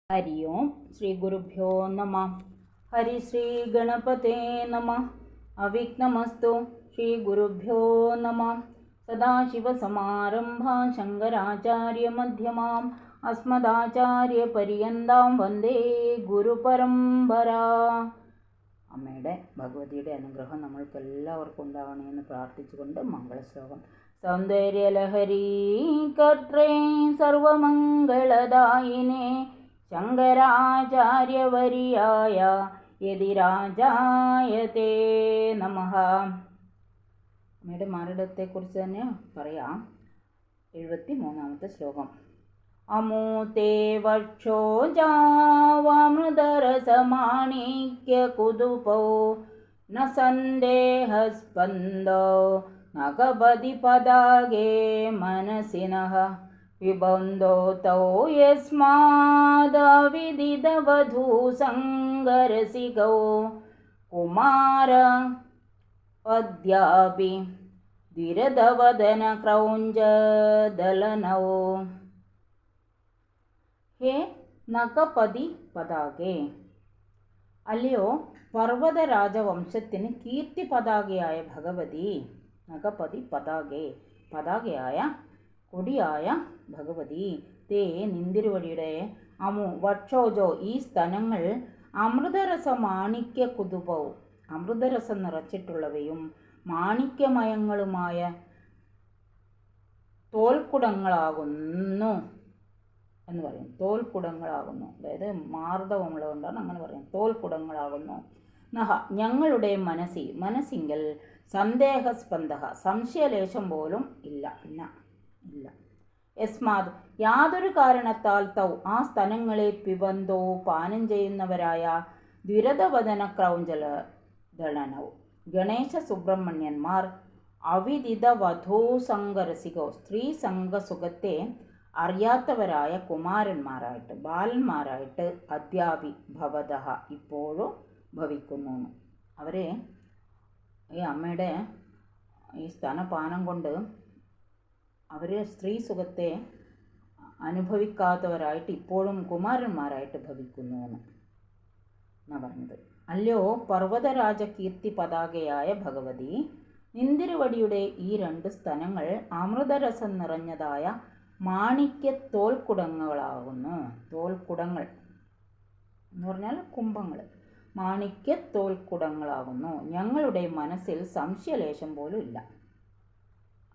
हरि ओम श्री गुरुभ्यो नमः। हरि श्री गणपते नमः। अविघ्नमस्तु श्री गुरुभ्यो नमः। सदाशिवसमारम्भां शङ्कराचार्यमध्यमाम् अस्मदाचार्यपर्यन्तां वन्दे ഗുരുപരമ്പരാ. അമ്മയുടെ ഭഗവതിയുടെ അനുഗ്രഹം നമ്മൾക്കെല്ലാവർക്കും ഉണ്ടാവണമെന്ന് പ്രാർത്ഥിച്ചുകൊണ്ട് മംഗളശ്ലോകം. സൗന്ദര്യലഹരീ കർത്രേ സർവമംഗളദായിനേ ശങ്കരാചാര്യവര്യായ യതിരാജായതേ നമഃ. അമ്മയുടെ മാറിടത്തെക്കുറിച്ച് തന്നെ പറയാം. 73-ാമത്തെ ശ്ലോകം. അമൂതേ വക്ഷോജാവാമൃതരസമാണിക്യകുതുപോ ന സന്ദേഹസ്പന്ദോ നഗപതി പദാഗേ മനസിനഃ വിബന്ധോ തൗ യസ്മാദവിദിതവധൂ സംഗരസികൗ കുമാര പദ്യാപി ധിരദവദന ക്രൗഞ്ചദലനൗ. ഹേ നഗപതി പതാകെ, അല്ലയോ പർവ്വത രാജവംശത്തിന് കീർത്തി പതാകയായ ഭഗവതി. നഗപതി പതാകെ, പതാകയായ കൊടിയായ ഭഗവതി. തേ നിന്തിരുവടിയുടെ അമു വക്ഷോജോ, ഈ സ്തനങ്ങൾ അമൃതരസ മാണിക്യ കുതുപവും, അമൃതരസം നിറച്ചിട്ടുള്ളവയും മാണിക്യമയങ്ങളുമായ തോൽക്കുടങ്ങളാകുന്നു എന്ന് പറയും. തോൽക്കുടങ്ങളാകുന്നു, അതായത് മാർദ്ദവമുള്ളതുകൊണ്ടാണ് അങ്ങനെ പറയുന്നത്. തോൽക്കുടങ്ങളാകുന്നു. നഹ, ഞങ്ങളുടെ മനസ്സിങ്കൽ സന്ദേഹസ്പന്ദ, സംശയലേശം പോലും ഇല്ല. യസ്മാത്, യാതൊരു കാരണത്താൽ തൗ, ആ സ്തനങ്ങളെ പിബന്ധോ, പാനം ചെയ്യുന്നവരായ ദ്വിരദവദന ക്രൗഞ്ചല ദളനൗ, ഗണേശ സുബ്രഹ്മണ്യന്മാർ അവിദിത വധൂസംഗരസികോ, സ്ത്രീ സംഘസുഖത്തെ അറിയാത്തവരായ കുമാരന്മാരായിട്ട്, ബാലന്മാരായിട്ട് അദ്യാപി ഭവതഃ, ഇപ്പോഴും ഭവിക്കുന്നു. അവരെ ഈ അമ്മയുടെ ഈ സ്തനപാനം കൊണ്ട് അവർ സ്ത്രീ സുഖത്തെ അനുഭവിക്കാത്തവരായിട്ട് ഇപ്പോഴും കുമാരന്മാരായിട്ട് ഭവിക്കുന്നു എന്നാണ് പറഞ്ഞത്. അല്ലയോ പർവ്വതരാജ കീർത്തി പതാകയായ ഭഗവതി, നിന്തിരുവടിയുടെ ഈ 2 സ്തനങ്ങൾ അമൃതരസം നിറഞ്ഞതായ മാണിക്യ തോൽക്കുടങ്ങളാകുന്നു. തോൽക്കുടങ്ങൾ എന്ന് പറഞ്ഞാൽ കുംഭങ്ങൾ. മാണിക്യ തോൽക്കുടങ്ങളാകുന്നു. ഞങ്ങളുടെ മനസ്സിൽ സംശയലേശം പോലും ഇല്ല.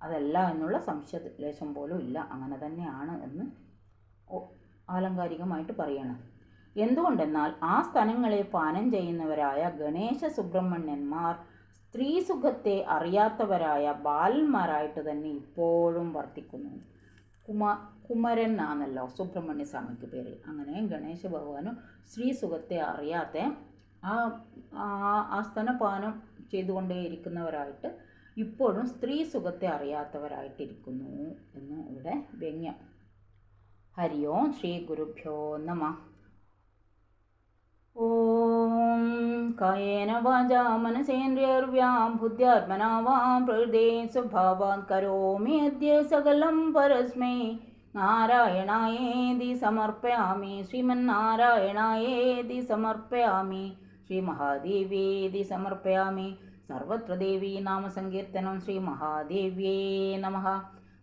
അതല്ല എന്നുള്ള സംശയലേശം പോലും ഇല്ല. അങ്ങനെ തന്നെയാണ് എന്ന് ആലങ്കാരികമായിട്ട് പറയണം. എന്തുകൊണ്ടെന്നാൽ ആ സ്ഥലങ്ങളെ പാനം ചെയ്യുന്നവരായ ഗണേശ സുബ്രഹ്മണ്യന്മാർ സ്ത്രീ സുഖത്തെ അറിയാത്തവരായ ബാലന്മാരായിട്ട് തന്നെ ഇപ്പോഴും വർത്തിക്കുന്നു. കുമരൻ എന്നാണല്ലോ സുബ്രഹ്മണ്യ സ്വാമിക്ക് പേര്. അങ്ങനെ ഗണേശ ഭഗവാനും സ്ത്രീ സുഖത്തെ അറിയാത്ത ആ സ്തനപാനം ചെയ്തുകൊണ്ടേയിരിക്കുന്നവരായിട്ട് ഇപ്പോഴും സ്ത്രീ സുഖത്തെ അറിയാത്തവരായിട്ടിരിക്കുന്നു എന്ന് ഇവിടെ വ്യംഗ്യം. ഹരി ഓം ശ്രീ ഗുരുഭ്യോ നമഃ. ഓം കായേന വാചാ മനസേന്ദ്രിയർവ്യാം ബുദ്ധ്യാത്മനാ വാം പ്രകൃതേ സ്വഭാവാത് കരോമി അദ്യ സകലം പരസ്മൈ നാരായണായേതി സമർപ്പയാമി. ശ്രീമന്നാരായണായേതി സമർപ്പയാമി. ശ്രീ മഹാദേവേതി സമർപ്പയാമി. സർവത്ര ദേവീ നാമസങ്കീർത്തനം. ശ്രീ മഹാദേവ്യേ നമഃ.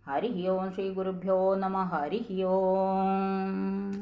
ഹരി ഓം ശ്രീ ഗുരുഭ്യോ നമഃ. ഹരി ഓം.